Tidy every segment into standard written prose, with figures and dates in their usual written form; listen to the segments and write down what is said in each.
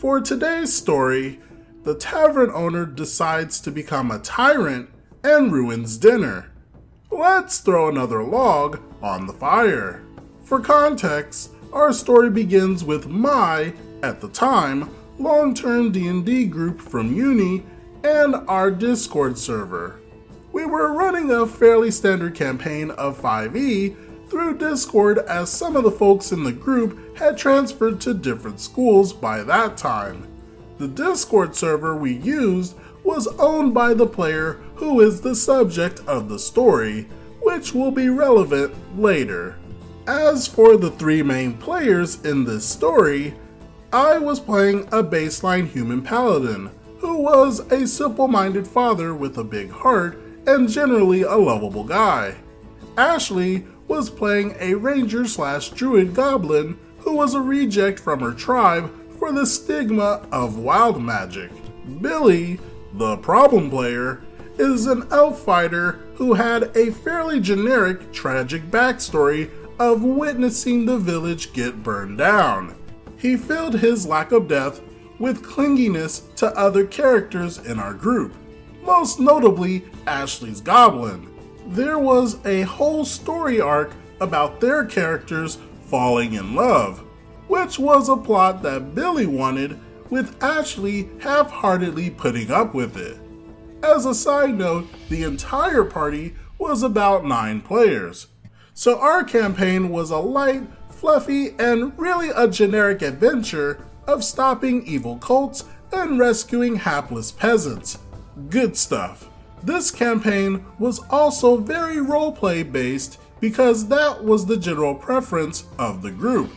For today's story, the tavern owner decides to become a tyrant and ruins dinner. Let's throw another log on the fire. For context, our story begins with my, at the time, long-term D&D group from uni and our Discord server. We were running a fairly standard campaign of 5e through Discord as some of the folks in the group had transferred to different schools by that time. The Discord server we used was owned by the player who is the subject of the story, which will be relevant later. As for the three main players in this story, I was playing a baseline human paladin who was a simple-minded father with a big heart and generally a lovable guy. Ashley was playing a ranger/druid goblin who was a reject from her tribe for the stigma of wild magic. Billy, the problem player, is an elf fighter who had a fairly generic tragic backstory of witnessing the village get burned down. He filled his lack of death with clinginess to other characters in our group, most notably Ashley's goblin. There was a whole story arc about their characters falling in love, which was a plot that Billy wanted, with Ashley half-heartedly putting up with it. As a side note, the entire party was about 9 players, so our campaign was a light, fluffy, and really a generic adventure of stopping evil cults and rescuing hapless peasants. Good stuff. This campaign was also very roleplay based because that was the general preference of the group.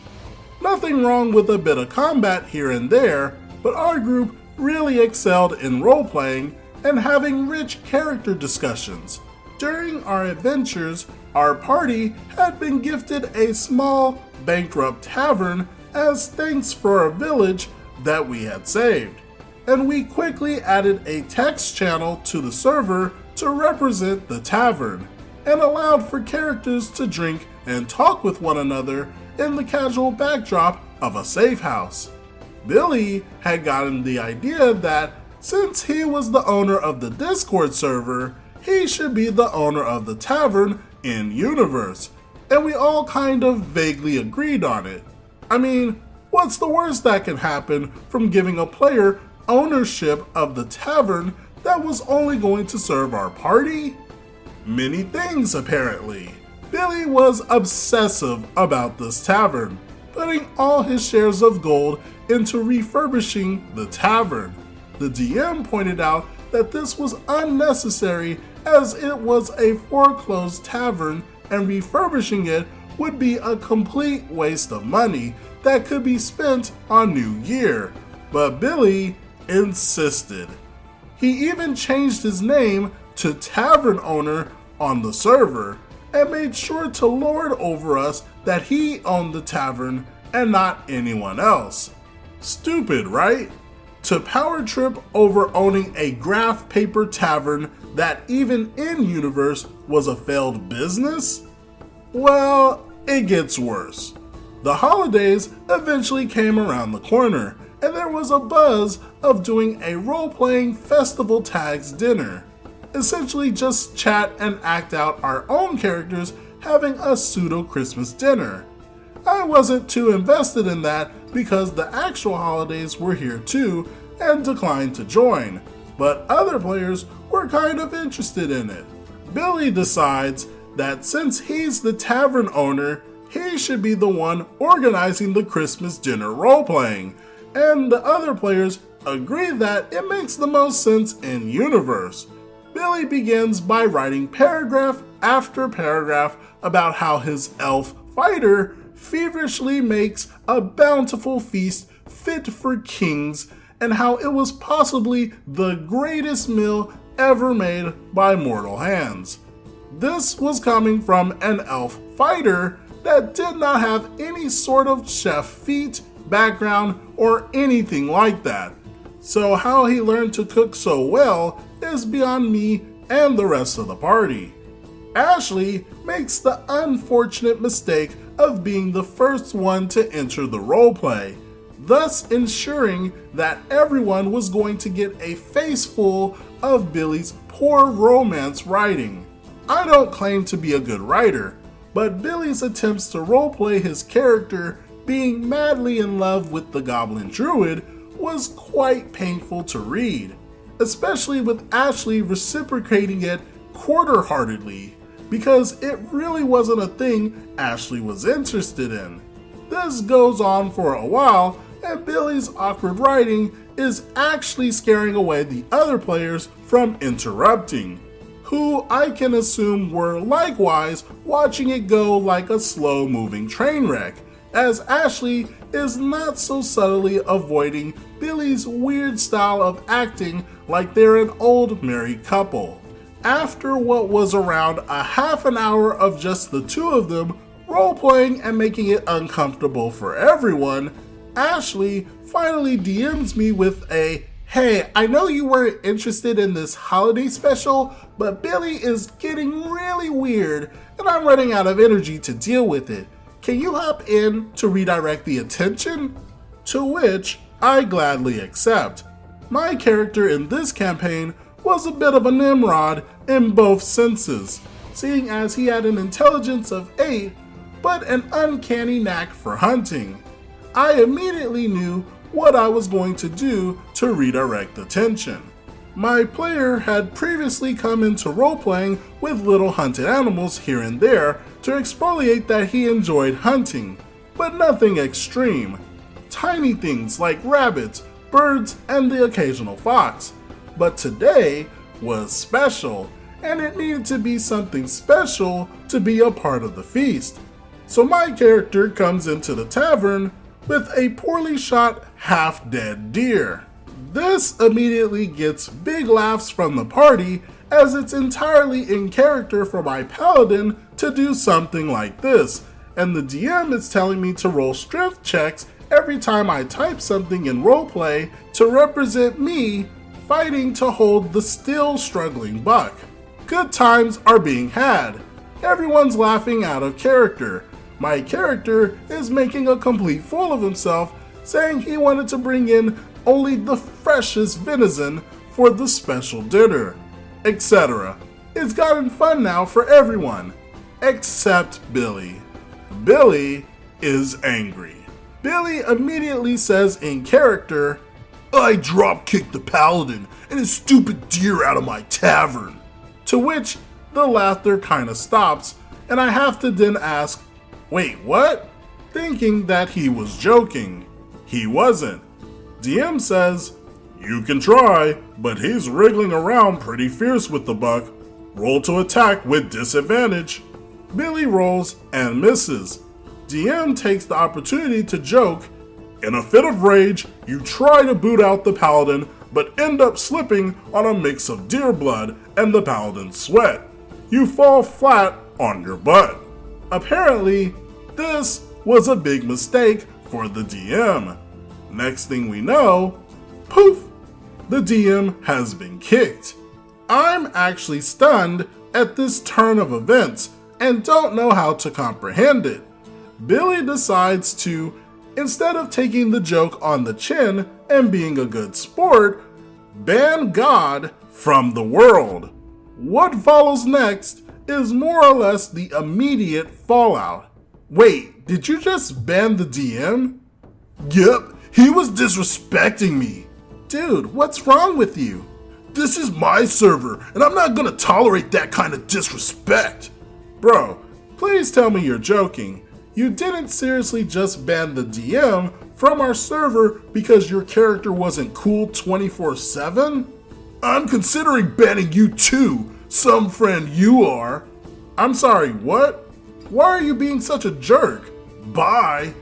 Nothing wrong with a bit of combat here and there, but our group really excelled in role-playing and having rich character discussions. During our adventures, our party had been gifted a small, bankrupt tavern as thanks for a village that we had saved, and we quickly added a text channel to the server to represent the tavern, and allowed for characters to drink and talk with one another in the casual backdrop of a safe house. Billy had gotten the idea that since he was the owner of the Discord server, he should be the owner of the tavern in universe, and we all kind of vaguely agreed on it. I mean, what's the worst that can happen from giving a player ownership of the tavern that was only going to serve our party? Many things, apparently. Billy was obsessive about this tavern, putting all his shares of gold into refurbishing the tavern. The DM pointed out that this was unnecessary as it was a foreclosed tavern and refurbishing it would be a complete waste of money that could be spent on New Year. But Billy insisted. He even changed his name to Tavern Owner on the server and made sure to lord over us that he owned the tavern and not anyone else. Stupid, right? To power trip over owning a graph paper tavern that even in universe was a failed business? Well, it gets worse. The holidays eventually came around the corner, and there was a buzz of doing a role-playing festival tags dinner. Essentially just chat and act out our own characters having a pseudo-Christmas dinner. I wasn't too invested in that because the actual holidays were here too and declined to join, but other players were kind of interested in it. Billy decides that since he's the tavern owner, he should be the one organizing the Christmas dinner role-playing, and the other players agree that it makes the most sense in universe. Billy begins by writing paragraph after paragraph about how his elf fighter feverishly makes a bountiful feast fit for kings and how it was possibly the greatest meal ever made by mortal hands. This was coming from an elf fighter that did not have any sort of chef feat, background, or anything like that. So how he learned to cook so well is beyond me and the rest of the party. Ashley makes the unfortunate mistake of being the first one to enter the roleplay. thus ensuring that everyone was going to get a face full of Billy's poor romance writing. I don't claim to be a good writer, but Billy's attempts to roleplay his character being madly in love with the Goblin Druid was quite painful to read, especially with Ashley reciprocating it quarter-heartedly, because it really wasn't a thing Ashley was interested in. This goes on for a while, and Billy's awkward writing is actually scaring away the other players from interrupting, who I can assume were likewise watching it go like a slow-moving train wreck, as Ashley is not so subtly avoiding Billy's weird style of acting like they're an old married couple. After what was around a half an hour of just the two of them role-playing and making it uncomfortable for everyone, Ashley finally DMs me with a, "Hey, I know you weren't interested in this holiday special, but Billy is getting really weird and I'm running out of energy to deal with it. Can you hop in to redirect the attention?" To which I gladly accept. My character in this campaign was a bit of a Nimrod in both senses, seeing as he had an intelligence of 8, but an uncanny knack for hunting. I immediately knew what I was going to do to redirect attention. My player had previously come into role-playing with little hunted animals here and there to exfoliate that he enjoyed hunting, but nothing extreme. Tiny things like rabbits, birds, and the occasional fox. But today was special, and it needed to be something special to be a part of the feast. So my character comes into the tavern with a poorly shot, half-dead deer. This immediately gets big laughs from the party, as it's entirely in character for my paladin to do something like this, and the DM is telling me to roll strength checks every time I type something in roleplay to represent me fighting to hold the still struggling buck. Good times are being had. Everyone's laughing out of character. My character is making a complete fool of himself, saying he wanted to bring in only the freshest venison for the special dinner, etc. It's gotten fun now for everyone, except Billy. Billy is angry. Billy immediately says in character, "I drop-kicked the paladin and his stupid deer out of my tavern." To which the laughter kinda stops, and I have to then ask, "Wait, what?" Thinking that he was joking. He wasn't. DM says, "You can try, but he's wriggling around pretty fierce with the buck. Roll to attack with disadvantage." Billy rolls and misses. DM takes the opportunity to joke, "In a fit of rage, you try to boot out the paladin, but end up slipping on a mix of deer blood and the paladin's sweat. You fall flat on your butt." Apparently, this was a big mistake for the DM. Next thing we know, poof, the DM has been kicked. I'm actually stunned at this turn of events and don't know how to comprehend it. Billy decides to, instead of taking the joke on the chin and being a good sport, ban God from the world. What follows next is more or less the immediate fallout. Wait, did you just ban the DM? Yep, he was disrespecting me. Dude, what's wrong with you? This is my server, and I'm not gonna tolerate that kind of disrespect. Bro, please tell me you're joking. You didn't seriously just ban the DM from our server because your character wasn't cool 24/7? I'm considering banning you too, some friend you are. I'm sorry, what? Why are you being such a jerk? Bye.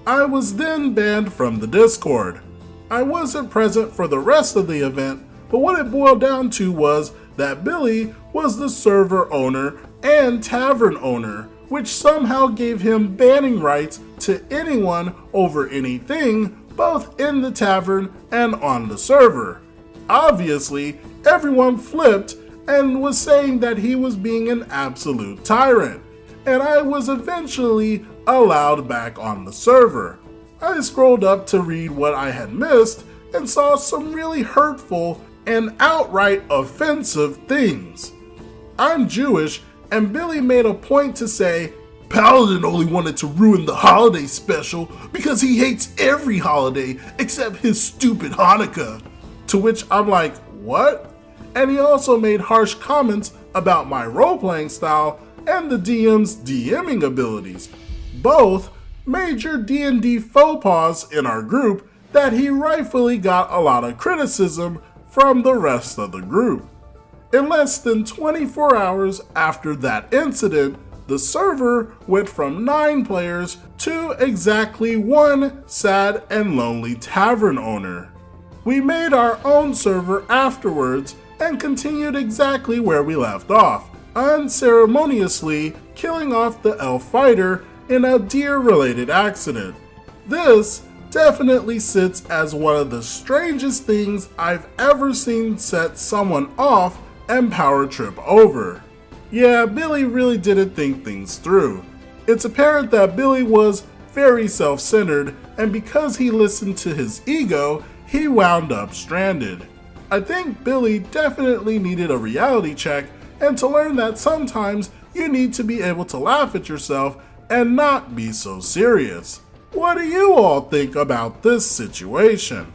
I was then banned from the Discord. I wasn't present for the rest of the event, but what it boiled down to was that Billy was the server owner and tavern owner, which somehow gave him banning rights to anyone over anything, both in the tavern and on the server. Obviously, everyone flipped and was saying that he was being an absolute tyrant, and I was eventually allowed back on the server. I scrolled up to read what I had missed and saw some really hurtful and outright offensive things. I'm Jewish, and Billy made a point to say, Paladin only wanted to ruin the holiday special because he hates every holiday except his stupid Hanukkah. To which I'm like, what? And he also made harsh comments about my role-playing style and the DM's DMing abilities. Both major D&D faux pas in our group that he rightfully got a lot of criticism from the rest of the group. In less than 24 hours after that incident, the server went from 9 players to exactly 1 sad and lonely tavern owner. We made our own server afterwards and continued exactly where we left off, unceremoniously killing off the elf fighter in a deer-related accident. This definitely sits as one of the strangest things I've ever seen set someone off and power trip over. Yeah, Billy really didn't think things through. It's apparent that Billy was very self-centered, and because he listened to his ego, he wound up stranded. I think Billy definitely needed a reality check and to learn that sometimes you need to be able to laugh at yourself and not be so serious. What do you all think about this situation?